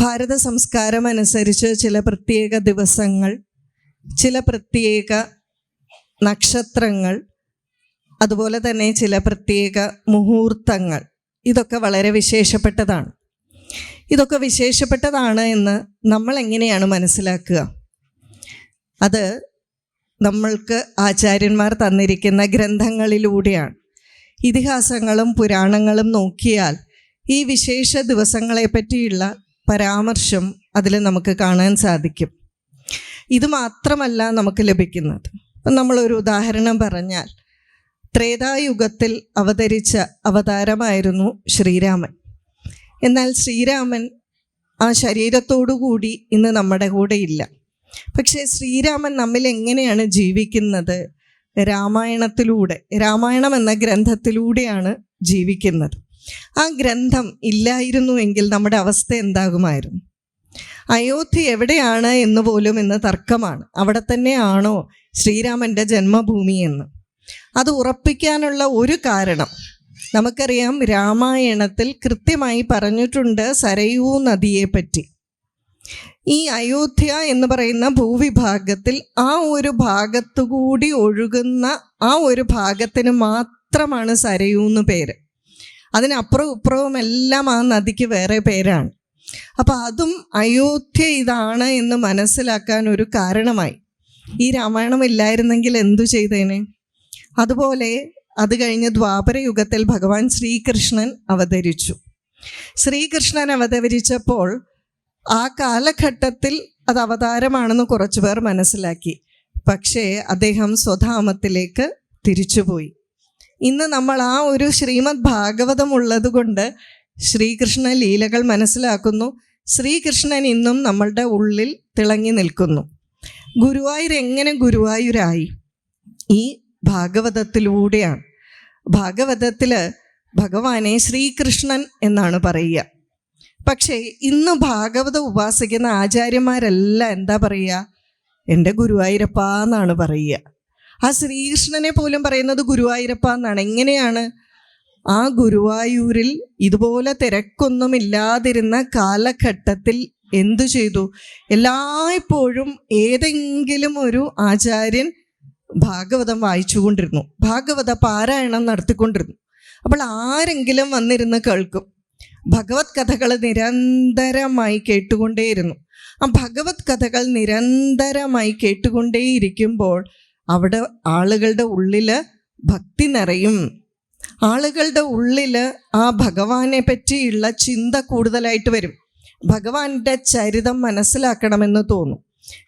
ഭാരത സംസ്കാരം അനുസരിച്ച് ചില പ്രത്യേക ദിവസങ്ങൾ, ചില പ്രത്യേക നക്ഷത്രങ്ങൾ, അതുപോലെ തന്നെ ചില പ്രത്യേക മുഹൂർത്തങ്ങൾ, ഇതൊക്കെ വളരെ വിശേഷപ്പെട്ടതാണ്. ഇതൊക്കെ വിശേഷപ്പെട്ടതാണ് എന്ന് നമ്മൾ എങ്ങനെയാണ് മനസ്സിലാക്കുക? അത് നമ്മൾക്ക് ആചാര്യന്മാർ തന്നിരിക്കുന്ന ഗ്രന്ഥങ്ങളിലൂടെയാണ്. ഇതിഹാസങ്ങളും പുരാണങ്ങളും നോക്കിയാൽ ഈ വിശേഷ ദിവസങ്ങളെ പറ്റിയുള്ള പരാമർശം അതിൽ നമുക്ക് കാണാൻ സാധിക്കും. ഇത് മാത്രമല്ല നമുക്ക് ലഭിക്കുന്നത്. അപ്പം നമ്മളൊരു ഉദാഹരണം പറഞ്ഞാൽ, ത്രേതായുഗത്തിൽ അവതരിച്ച അവതാരമായിരുന്നു ശ്രീരാമൻ. എന്നാൽ ശ്രീരാമൻ ആ ശരീരത്തോടുകൂടി ഇന്ന് നമ്മുടെ കൂടെ ഇല്ല. പക്ഷേ ശ്രീരാമൻ നമ്മിൽ എങ്ങനെയാണ് ജീവിക്കുന്നത്? രാമായണത്തിലൂടെ, രാമായണം എന്ന ഗ്രന്ഥത്തിലൂടെയാണ് ജീവിക്കുന്നത്. ആ ഗ്രന്ഥം ഇല്ലായിരുന്നുവെങ്കിൽ നമ്മുടെ അവസ്ഥ എന്താകുമായിരുന്നു? അയോധ്യ എവിടെയാണ് എന്ന് പോലും ഇന്ന് തർക്കമാണ്. അവിടെ തന്നെയാണോ ശ്രീരാമൻ്റെ ജന്മഭൂമി എന്ന്? അത് ഉറപ്പിക്കാനുള്ള ഒരു കാരണം നമുക്കറിയാം. രാമായണത്തിൽ കൃത്യമായി പറഞ്ഞിട്ടുണ്ട് സരയൂ നദിയെ പറ്റി. ഈ അയോധ്യ എന്ന് പറയുന്ന ഭൂവിഭാഗത്തിൽ ആ ഒരു ഭാഗത്തുകൂടി ഒഴുകുന്ന ആ ഒരു ഭാഗത്തിന് മാത്രമാണ് സരയൂ എന്ന് പേര്. അതിനപ്പുറവും ഇപ്പുറവും എല്ലാം ആ നദിക്ക് വേറെ പേരാണ്. അപ്പം അതും അയോധ്യ ഇതാണ് എന്ന് മനസ്സിലാക്കാൻ ഒരു കാരണമായി. ഈ രാമായണം ഇല്ലായിരുന്നെങ്കിൽ എന്തു ചെയ്തേനെ? അതുപോലെ അത് കഴിഞ്ഞ് ദ്വാപരയുഗത്തിൽ ഭഗവാൻ ശ്രീകൃഷ്ണൻ അവതരിച്ചു. ശ്രീകൃഷ്ണൻ അവതരിച്ചപ്പോൾ ആ കാലഘട്ടത്തിൽ അത് അവതാരമാണെന്ന് കുറച്ചു പേർ മനസ്സിലാക്കി. പക്ഷേ അദ്ദേഹം സ്വധാമത്തിലേക്ക് തിരിച്ചുപോയി. ഇന്ന് നമ്മൾ ആ ഒരു ശ്രീമദ് ഭാഗവതം ഉള്ളത് കൊണ്ട് ശ്രീകൃഷ്ണ ലീലകൾ മനസ്സിലാക്കുന്നു. ശ്രീകൃഷ്ണൻ ഇന്നും നമ്മളുടെ ഉള്ളിൽ തിളങ്ങി നിൽക്കുന്നു. ഗുരുവായൂർ എങ്ങനെ ഗുരുവായൂരായി? ഈ ഭാഗവതത്തിലൂടെയാണ്. ഭാഗവതത്തിൽ ഭഗവാനെ ശ്രീകൃഷ്ണൻ എന്നാണ് പറയുക. പക്ഷേ ഇന്ന് ഭാഗവതം ഉപാസിക്കുന്ന ആചാര്യന്മാരെല്ലാം എന്താ പറയുക? എൻ്റെ ഗുരുവായൂരപ്പ എന്നാണ് പറയുക. ആ ശ്രീകൃഷ്ണനെ പോലും പറയുന്നത് ഗുരുവായൂരപ്പ എന്നാണ്. എങ്ങനെയാണ്? ആ ഗുരുവായൂരിൽ ഇതുപോലെ തിരക്കൊന്നുമില്ലാതിരുന്ന കാലഘട്ടത്തിൽ എന്തു ചെയ്തു? എല്ലായ്പ്പോഴും ഏതെങ്കിലും ഒരു ആചാര്യൻ ഭാഗവതം വായിച്ചുകൊണ്ടിരുന്നു, ഭാഗവത പാരായണം നടത്തിക്കൊണ്ടിരുന്നു. അപ്പോൾ ആരെങ്കിലും വന്നിരുന്ന് കേൾക്കും. ഭഗവത് കഥകൾ നിരന്തരമായി കേട്ടുകൊണ്ടേയിരുന്നു. ആ ഭഗവത് കഥകൾ നിരന്തരമായി കേട്ടുകൊണ്ടേയിരിക്കുമ്പോൾ അവിടെ ആളുകളുടെ ഉള്ളിൽ ഭക്തി നിറയും. ആളുകളുടെ ഉള്ളിൽ ആ ഭഗവാനെ പറ്റിയുള്ള ചിന്ത കൂടുതലായിട്ട് വരും. ഭഗവാന്റെ ചരിതം മനസ്സിലാക്കണമെന്ന് തോന്നും.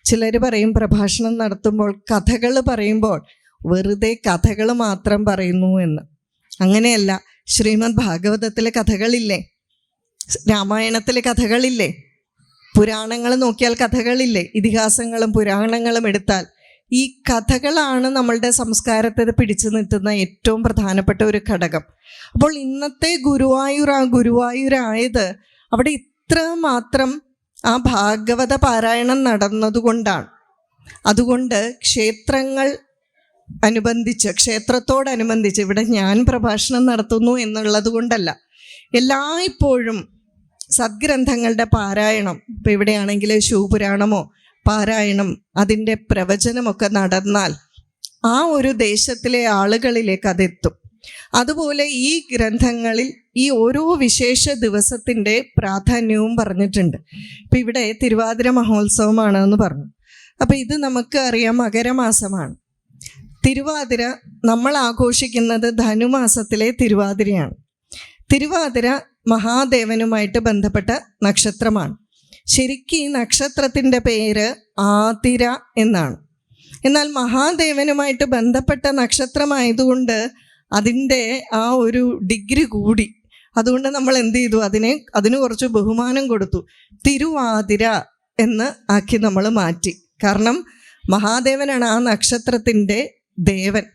ചിലർ പറയും പ്രഭാഷണം നടത്തുമ്പോൾ, കഥകൾ പറയുമ്പോൾ വെറുതെ കഥകൾ മാത്രം പറയുന്നു എന്ന്. അങ്ങനെയല്ല. ശ്രീമദ് ഭാഗവതത്തിലെ കഥകളില്ലേ? രാമായണത്തിലെ കഥകളില്ലേ? പുരാണങ്ങൾ നോക്കിയാൽ കഥകളില്ലേ? ഇതിഹാസങ്ങളും പുരാണങ്ങളും എടുത്താൽ ഈ കഥകളാണ് നമ്മളുടെ സംസ്കാരത്തെ പിടിച്ചു നിർത്തുന്ന ഏറ്റവും പ്രധാനപ്പെട്ട ഒരു ഘടകം. അപ്പോൾ ഇന്നത്തെ ഗുരുവായൂർ, ആ ഗുരുവായൂരായത് അവിടെ ഇത്ര മാത്രം ആ ഭാഗവത പാരായണം നടന്നതുകൊണ്ടാണ്. അതുകൊണ്ട് ക്ഷേത്രങ്ങൾ അനുബന്ധിച്ച്, ക്ഷേത്രത്തോടനുബന്ധിച്ച് ഇവിടെ ഞാൻ പ്രഭാഷണം നടത്തുന്നു എന്നുള്ളത് കൊണ്ടല്ല, എല്ലായ്പ്പോഴും സദ്ഗ്രന്ഥങ്ങളുടെ പാരായണം, ഇപ്പം ഇവിടെയാണെങ്കിൽ ശിവപുരാണമോ പാരായണം, അതിൻ്റെ പ്രവചനമൊക്കെ നടന്നാൽ ആ ഒരു ദേശത്തിലെ ആളുകളിലേക്ക് അതെത്തും. അതുപോലെ ഈ ഗ്രന്ഥങ്ങളിൽ ഈ ഓരോ വിശേഷ ദിവസത്തിൻ്റെ പ്രാധാന്യവും പറഞ്ഞിട്ടുണ്ട്. ഇപ്പം ഇവിടെ തിരുവാതിര മഹോത്സവമാണ് എന്ന് പറഞ്ഞു. അപ്പം ഇത് നമുക്ക് അറിയാം, മകരമാസമാണ്. തിരുവാതിര നമ്മൾ ആഘോഷിക്കുന്നത് ധനുമാസത്തിലെ തിരുവാതിരയാണ്. തിരുവാതിര മഹാദേവനുമായിട്ട് ബന്ധപ്പെട്ട നക്ഷത്രമാണ്. ശരിക്കും ഈ നക്ഷത്രത്തിൻ്റെ പേര് ആതിര എന്നാണ്. എന്നാൽ മഹാദേവനുമായിട്ട് ബന്ധപ്പെട്ട നക്ഷത്രമായതുകൊണ്ട് അതിൻ്റെ ആ ഒരു ഡിഗ്രി കൂടി. അതുകൊണ്ട് നമ്മൾ എന്ത് ചെയ്തു? അതിന് കുറച്ച് ബഹുമാനം കൊടുത്തു. തിരുവാതിര എന്ന് ആക്കി നമ്മൾ മാറ്റി. കാരണം മഹാദേവനാണ് ആ നക്ഷത്രത്തിൻ്റെ ദേവൻ.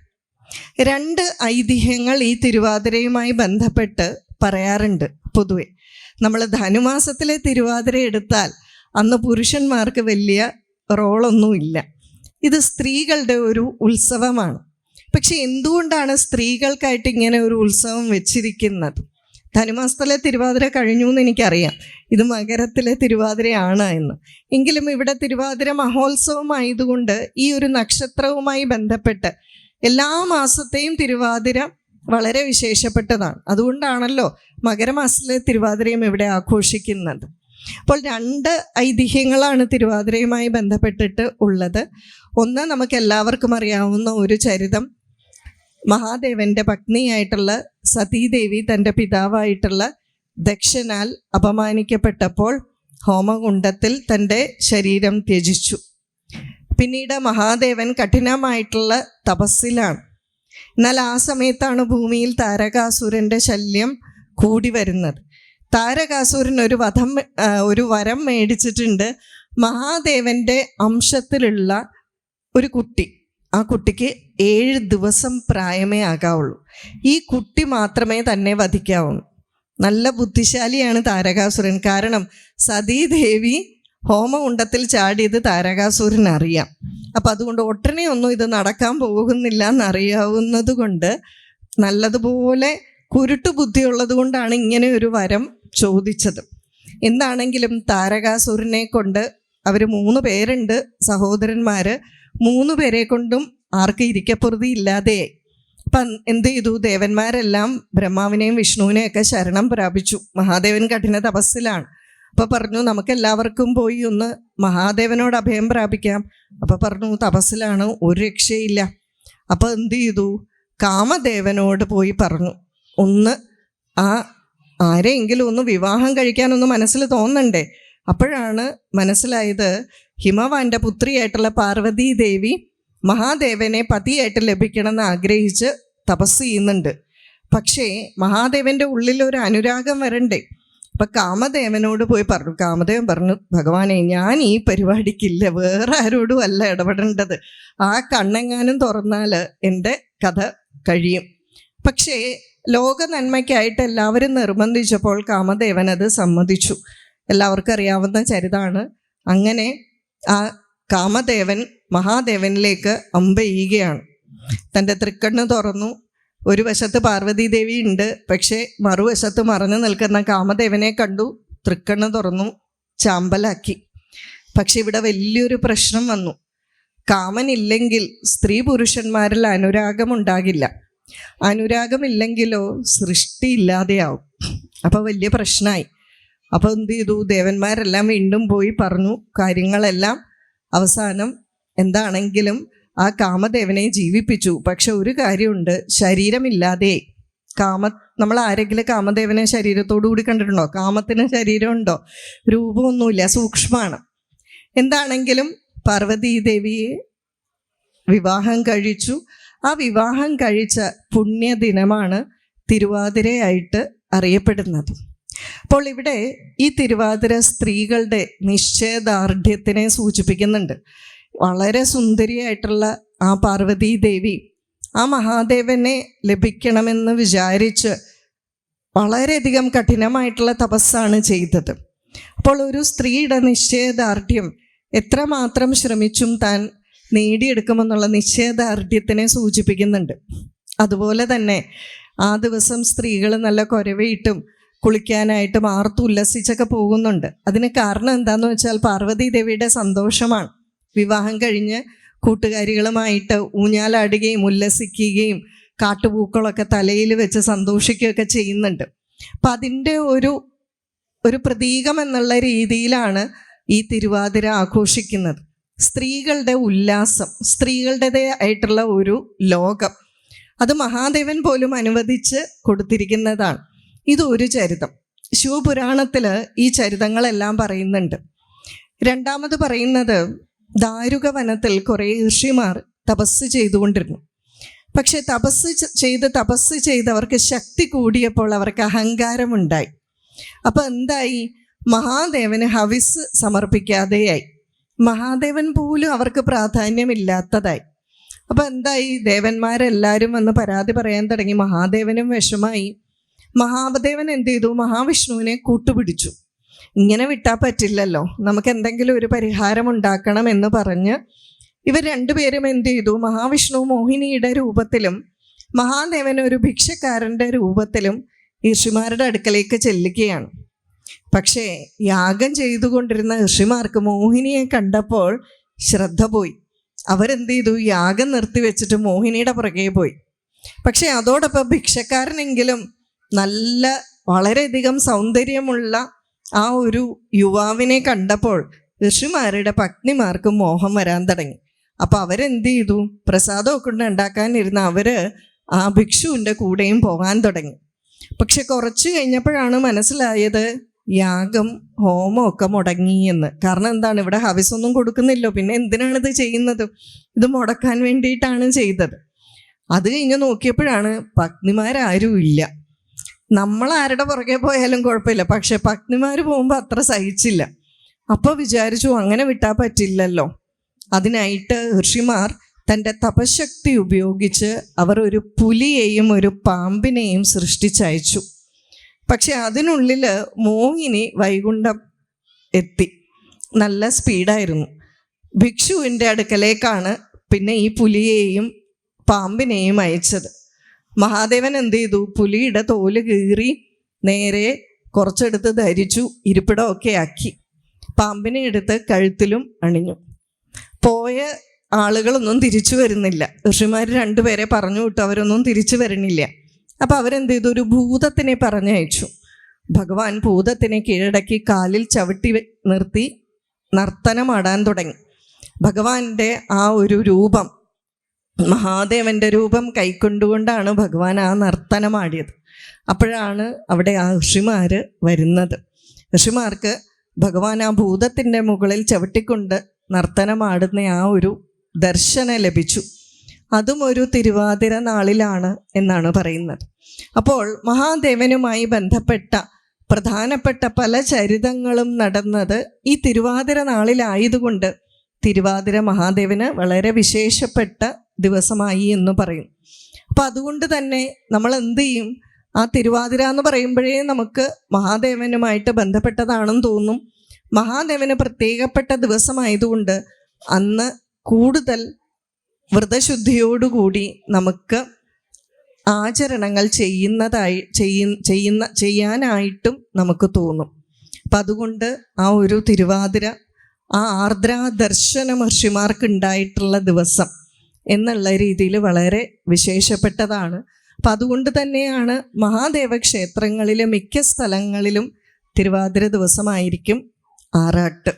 2 ഐതിഹ്യങ്ങൾ ഈ തിരുവാതിരയുമായി ബന്ധപ്പെട്ട് പറയാറുണ്ട്. പൊതുവെ നമ്മൾ ധനുമാസത്തിലെ തിരുവാതിര എടുത്താൽ അന്ന് പുരുഷന്മാർക്ക് വലിയ റോളൊന്നുമില്ല. ഇത് സ്ത്രീകളുടെ ഒരു ഉത്സവമാണ്. പക്ഷെ എന്തുകൊണ്ടാണ് സ്ത്രീകൾക്കായിട്ട് ഇങ്ങനെ ഒരു ഉത്സവം വെച്ചിരിക്കുന്നത്? ധനുമാസത്തിലെ തിരുവാതിര കഴിഞ്ഞു എന്ന് എനിക്കറിയാം, ഇത് മകരത്തിലെ തിരുവാതിരയാണ് എന്ന്. എങ്കിലും ഇവിടെ തിരുവാതിര മഹോത്സവമായതുകൊണ്ട് ഈ ഒരു നക്ഷത്രവുമായി ബന്ധപ്പെട്ട് എല്ലാ മാസത്തെയും തിരുവാതിര വളരെ വിശേഷപ്പെട്ടതാണ്. അതുകൊണ്ടാണല്ലോ മകരമാസത്തിലെ തിരുവാതിരയും ഇവിടെ ആഘോഷിക്കുന്നത്. അപ്പോൾ 2 ഐതിഹ്യങ്ങളാണ് തിരുവാതിരയുമായി ബന്ധപ്പെട്ടിട്ട് ഉള്ളത്. ഒന്ന്, നമുക്ക് എല്ലാവർക്കും അറിയാവുന്ന ഒരു ചരിതം, മഹാദേവന്റെ പത്നിയായിട്ടുള്ള സതീദേവി തൻ്റെ പിതാവായിട്ടുള്ള ദക്ഷനാൽ അപമാനിക്കപ്പെട്ടപ്പോൾ ഹോമകുണ്ഡത്തിൽ തൻ്റെ ശരീരം ത്യജിച്ചു. പിന്നീട് മഹാദേവൻ കഠിനമായിട്ടുള്ള തപസ്സിലാണ്. എന്നാൽ ആ സമയത്താണ് ഭൂമിയിൽ താരകാസുരൻ്റെ ശല്യം കൂടി വരുന്നത്. താരകാസുരൻ ഒരു വരം മേടിച്ചിട്ടുണ്ട്. മഹാദേവന്റെ അംശത്തിലുള്ള ഒരു കുട്ടി, ആ കുട്ടിക്ക് 7 ദിവസം പ്രായമേ ആകാവുള്ളൂ. ഈ കുട്ടി മാത്രമേ തന്നെ വധിക്കാവുള്ളൂ. നല്ല ബുദ്ധിശാലിയാണ് താരകാസുരൻ. കാരണം സതീദേവി ഹോമകുണ്ഡത്തിൽ ചാടിയത് താരകാസുരൻ അറിയാം. അപ്പം അതുകൊണ്ട് ഒട്ടനെ ഒന്നും ഇത് നടക്കാൻ പോകുന്നില്ല എന്നറിയാവുന്നത് കൊണ്ട് നല്ലതുപോലെ കുരുട്ടു ബുദ്ധിയുള്ളത് കൊണ്ടാണ് ഇങ്ങനെ ഒരു വരം ചോദിച്ചത്. എന്താണെങ്കിലും താരകാസുരനെ കൊണ്ട് അവർ 3 പേരുണ്ട്, സഹോദരന്മാർ. 3 പേരെ കൊണ്ടും ആർക്കും ഇരിക്കപ്പുറതി ഇല്ലാതെയായി. അപ്പം എന്ത് ചെയ്തു? ദേവന്മാരെല്ലാം ബ്രഹ്മാവിനെയും വിഷ്ണുവിനെയൊക്കെ ശരണം പ്രാപിച്ചു. മഹാദേവൻ കഠിന തപസ്സിലാണ്. അപ്പോൾ പറഞ്ഞു, നമുക്കെല്ലാവർക്കും പോയി ഒന്ന് മഹാദേവനോട് അഭയം പ്രാപിക്കാം. അപ്പോൾ പറഞ്ഞു, തപസ്സിലാണ്, ഒരു രക്ഷയില്ല. അപ്പോൾ എന്ത് ചെയ്തു? കാമദേവനോട് പോയി പറഞ്ഞു, ഒന്ന് ആരെയെങ്കിലും ഒന്ന് വിവാഹം കഴിക്കാനൊന്ന് മനസ്സിൽ തോന്നണ്ടേ. അപ്പോഴാണ് മനസ്സിലായത്, ഹിമവാന്റെ പുത്രിയായിട്ടുള്ള പാർവതി ദേവി മഹാദേവനെ പതിയായിട്ട് ലഭിക്കണമെന്ന് ആഗ്രഹിച്ച് തപസ് ചെയ്യുന്നുണ്ട്. പക്ഷേ മഹാദേവൻ്റെ ഉള്ളിലൊരു അനുരാഗം വരണ്ടേ. അപ്പം കാമദേവനോട് പോയി പറഞ്ഞു. കാമദേവൻ പറഞ്ഞു, ഭഗവാനെ, ഞാൻ ഈ പരിപാടിക്കില്ല, വേറെ ആരോടും അല്ല ഇടപെടേണ്ടത്. ആ കണ്ണെങ്ങാനും തുറന്നാൽ എൻ്റെ കഥ കഴിയും. പക്ഷേ ലോക നന്മയ്ക്കായിട്ട് എല്ലാവരും നിർബന്ധിച്ചപ്പോൾ കാമദേവൻ അത് സമ്മതിച്ചു. എല്ലാവർക്കും അറിയാവുന്ന ചരിതമാണ്. അങ്ങനെ ആ കാമദേവൻ മഹാദേവനിലേക്ക് അമ്പെയ്യുകയാണ്. തൻ്റെ തൃക്കണ്ണ് തുറന്നു. ഒരു വശത്ത് പാർവതി ദേവി ഉണ്ട്, പക്ഷേ മറുവശത്ത് മറഞ്ഞു നിൽക്കുന്ന കാമദേവനെ കണ്ടു. തൃക്കണ്ണ് തുറന്നു, ചാമ്പലാക്കി. പക്ഷെ ഇവിടെ വലിയൊരു പ്രശ്നം വന്നു. കാമനില്ലെങ്കിൽ സ്ത്രീ പുരുഷന്മാരിൽ അനുരാഗമുണ്ടാകില്ല. അനുരാഗമില്ലെങ്കിലോ സൃഷ്ടി ഇല്ലാതെയാവും. അപ്പോൾ വലിയ പ്രശ്നമായി. അപ്പോൾ എന്ത് ചെയ്തു? ദേവന്മാരെല്ലാം വീണ്ടും പോയി പറഞ്ഞു കാര്യങ്ങളെല്ലാം. അവസാനം എന്താണെങ്കിലും ആ കാമദേവനെ ജീവിപ്പിച്ചു. പക്ഷെ ഒരു കാര്യമുണ്ട്, ശരീരമില്ലാതെ. നമ്മൾ ആരെങ്കിലും കാമദേവനെ ശരീരത്തോടു കൂടി കണ്ടിട്ടുണ്ടോ? കാമത്തിന് ശരീരമുണ്ടോ? രൂപമൊന്നുമില്ല, സൂക്ഷ്മമാണ്. എന്താണെങ്കിലും പാർവതി ദേവിയെ വിവാഹം കഴിച്ചു. ആ വിവാഹം കഴിച്ച പുണ്യദിനമാണ് തിരുവാതിരയായിട്ട് അറിയപ്പെടുന്നത്. അപ്പോൾ ഇവിടെ ഈ തിരുവാതിര സ്ത്രീകളുടെ നിശ്ചയദാർഢ്യത്തിനെ സൂചിപ്പിക്കുന്നുണ്ട്. വളരെ സുന്ദരിയായിട്ടുള്ള ആ പാർവതി ദേവി ആ മഹാദേവനെ ലഭിക്കണമെന്ന് വിചാരിച്ച് വളരെയധികം കഠിനമായിട്ടുള്ള തപസ്സാണ് ചെയ്തത്. അപ്പോൾ ഒരു സ്ത്രീയുടെ നിശ്ചയദാർഢ്യം എത്രമാത്രം ശ്രമിച്ചും താൻ നേടിയെടുക്കുമെന്നുള്ള നിശ്ചയദാർഢ്യത്തിനെ സൂചിപ്പിക്കുന്നുണ്ട്. അതുപോലെ തന്നെ ആ ദിവസം സ്ത്രീകൾ നല്ല കുരവയിട്ടും കുളിക്കാനായിട്ടും ആർത്തുല്ലസിച്ചൊക്കെ പോകുന്നുണ്ട്. അതിന് കാരണം എന്താണെന്ന് വെച്ചാൽ പാർവതി ദേവിയുടെ സന്തോഷമാണ്. വിവാഹം കഴിഞ്ഞ് കൂട്ടുകാരികളുമായിട്ട് ഊഞ്ഞാലാടുകയും ഉല്ലസിക്കുകയും കാട്ടുപൂക്കളൊക്കെ തലയിൽ വെച്ച് സന്തോഷിക്കുകയൊക്കെ ചെയ്യുന്നുണ്ട്. അപ്പം അതിൻ്റെ ഒരു പ്രതീകം എന്നുള്ള രീതിയിലാണ് ഈ തിരുവാതിര ആഘോഷിക്കുന്നത്. സ്ത്രീകളുടെ ഉല്ലാസം, സ്ത്രീകളുടേതായിട്ടുള്ള ഒരു ലോകം, അത് മഹാദേവൻ പോലും അനുവദിച്ച് കൊടുത്തിരിക്കുന്നതാണ്. ഇതൊരു ചരിതം. ശിവപുരാണത്തിൽ ഈ ചരിതങ്ങളെല്ലാം പറയുന്നുണ്ട്. രണ്ടാമത് പറയുന്നത്, ദാരുക വനത്തിൽ കുറേ ഋഷിമാർ തപസ് ചെയ്തുകൊണ്ടിരുന്നു. പക്ഷെ തപസ് ചെയ്തവർക്ക് ശക്തി കൂടിയപ്പോൾ അവർക്ക് അഹങ്കാരമുണ്ടായി. അപ്പം എന്തായി? മഹാദേവന് ഹവിസ് സമർപ്പിക്കാതെയായി. മഹാദേവൻ പോലും അവർക്ക് പ്രാധാന്യമില്ലാത്തതായി. അപ്പം എന്തായി? ദേവന്മാരെല്ലാവരും വന്ന് പരാതി പറയാൻ തുടങ്ങി. മഹാദേവനും വിഷമായി. മഹാദേവൻ എന്ത് ചെയ്തു? മഹാവിഷ്ണുവിനെ കൂട്ടുപിടിച്ചു. ഇങ്ങനെ വിട്ടാൽ പറ്റില്ലല്ലോ, നമുക്ക് എന്തെങ്കിലും ഒരു പരിഹാരം ഉണ്ടാക്കണം എന്ന് പറഞ്ഞ് ഇവർ രണ്ടുപേരും എന്ത് ചെയ്തു? മഹാവിഷ്ണു മോഹിനിയുടെ രൂപത്തിലും മഹാദേവൻ ഒരു ഭിക്ഷക്കാരൻ്റെ രൂപത്തിലും ഋഷിമാരുടെ അടുക്കലേക്ക് ചെല്ലുകയാണ്. പക്ഷേ യാഗം ചെയ്തുകൊണ്ടിരുന്ന ഋഷിമാർക്ക് മോഹിനിയെ കണ്ടപ്പോൾ ശ്രദ്ധ പോയി. അവരെന്ത് ചെയ്തു? യാഗം നിർത്തിവെച്ചിട്ട് മോഹിനിയുടെ പുറകെ പോയി. പക്ഷെ അതോടൊപ്പം ഭിക്ഷക്കാരനെങ്കിലും വളരെയധികം സൗന്ദര്യമുള്ള ആ ഒരു യുവാവിനെ കണ്ടപ്പോൾ ഋഷിമാരുടെ പത്നിമാർക്ക് മോഹം വരാൻ തുടങ്ങി. അപ്പം അവരെന്ത് ചെയ്തു? പ്രസാദമൊക്കെ കൊണ്ട് ഉണ്ടാക്കാനിരുന്ന അവര് ആ ഭിക്ഷുവിൻ്റെ കൂടെയും പോകാൻ തുടങ്ങി. പക്ഷെ കുറച്ച് കഴിഞ്ഞപ്പോഴാണ് മനസ്സിലായത് യാഗം ഹോമമൊക്കെ മുടങ്ങിയെന്ന്. കാരണം എന്താണ്? ഇവിടെ ഹവിസൊന്നും കൊടുക്കുന്നില്ലോ, പിന്നെ എന്തിനാണിത് ചെയ്യുന്നത്? ഇത് മുടക്കാൻ വേണ്ടിയിട്ടാണ് ചെയ്തത്. അത് കഴിഞ്ഞ് നോക്കിയപ്പോഴാണ് പത്നിമാരാരും ഇല്ല. നമ്മളാരുടെ പുറകെ പോയാലും കുഴപ്പമില്ല, പക്ഷെ പത്നിമാർ പോകുമ്പോൾ അത്ര സഹിച്ചില്ല. അപ്പോൾ വിചാരിച്ചു അങ്ങനെ വിട്ടാൽ പറ്റില്ലല്ലോ. അതിനായിട്ട് ഋഷിമാർ തൻ്റെ തപശക്തി ഉപയോഗിച്ച് അവർ ഒരു പുലിയെയും ഒരു പാമ്പിനെയും സൃഷ്ടിച്ചയച്ചു. പക്ഷെ അതിനുള്ളിൽ മോഹിനി വൈകുണ്ഠം എത്തി. നല്ല സ്പീഡായിരുന്നു. ഭിക്ഷുവിൻ്റെ അടുക്കലേക്കാണ് പിന്നെ ഈ പുലിയെയും പാമ്പിനെയും അയച്ചത്. മഹാദേവൻ എന്ത് ചെയ്തു? പുലിയുടെ തോല് കീറി നേരെ കുറച്ചെടുത്ത് ധരിച്ചു, ഇരിപ്പിടമൊക്കെ ആക്കി. പാമ്പിനെ എടുത്ത് കഴുത്തിലും അണിഞ്ഞു. പോയ ആളുകളൊന്നും തിരിച്ചു വരുന്നില്ല. ഋഷിമാർ രണ്ടുപേരെ പറഞ്ഞു വിട്ടു, അവരൊന്നും തിരിച്ചു വരണില്ല. അപ്പം അവരെന്ത് ചെയ്തു? ഒരു ഭൂതത്തിനെ പറഞ്ഞയച്ചു. ഭഗവാൻ ഭൂതത്തിനെ കീഴടക്കി കാലിൽ ചവിട്ടി നിർത്തി നർത്തനമാടാൻ തുടങ്ങി. ഭഗവാന്റെ ആ ഒരു രൂപം, മഹാദേവൻ്റെ രൂപം കൈക്കൊണ്ടുകൊണ്ടാണ് ഭഗവാൻ ആ നർത്തനമാടിയത്. അപ്പോഴാണ് അവിടെ ആ ഋഷിമാർ വരുന്നത്. ഋഷിമാർക്ക് ഭഗവാൻ ആ ഭൂതത്തിൻ്റെ മുകളിൽ ചവിട്ടിക്കൊണ്ട് നർത്തനമാടുന്ന ആ ഒരു ദർശനം ലഭിച്ചു. അതും ഒരു തിരുവാതിര നാളിലാണ് എന്നാണ് പറയുന്നത്. അപ്പോൾ മഹാദേവനുമായി ബന്ധപ്പെട്ട പ്രധാനപ്പെട്ട പല ചരിതങ്ങളും നടന്നത് ഈ തിരുവാതിര നാളിലായതുകൊണ്ട് തിരുവാതിര മഹാദേവന് വളരെ വിശേഷപ്പെട്ട ദിവസമായി എന്ന് പറയും. അപ്പം അതുകൊണ്ട് തന്നെ നമ്മൾ എന്ത് ചെയ്യും? ആ തിരുവാതിര എന്ന് പറയുമ്പോഴേ നമുക്ക് മഹാദേവനുമായിട്ട് ബന്ധപ്പെട്ടതാണെന്ന് തോന്നും. മഹാദേവന് പ്രത്യേകപ്പെട്ട ദിവസമായതുകൊണ്ട് അന്ന് കൂടുതൽ വ്രതശുദ്ധിയോടുകൂടി നമുക്ക് ആചരണങ്ങൾ ചെയ്യാനായിട്ടും നമുക്ക് തോന്നും. അപ്പം അതുകൊണ്ട് ആ ഒരു തിരുവാതിര, ആ ആർദ്രാ ദർശനം ഋഷിമാർക്ക് ഉണ്ടായിട്ടുള്ള ദിവസം എന്നുള്ള രീതിയിൽ വളരെ വിശേഷപ്പെട്ടതാണ്. അപ്പം അതുകൊണ്ട് തന്നെയാണ് മഹാദേവ ക്ഷേത്രങ്ങളിലെ മിക്ക സ്ഥലങ്ങളിലും തിരുവാതിര ദിവസമായിരിക്കും ആറാട്ട്.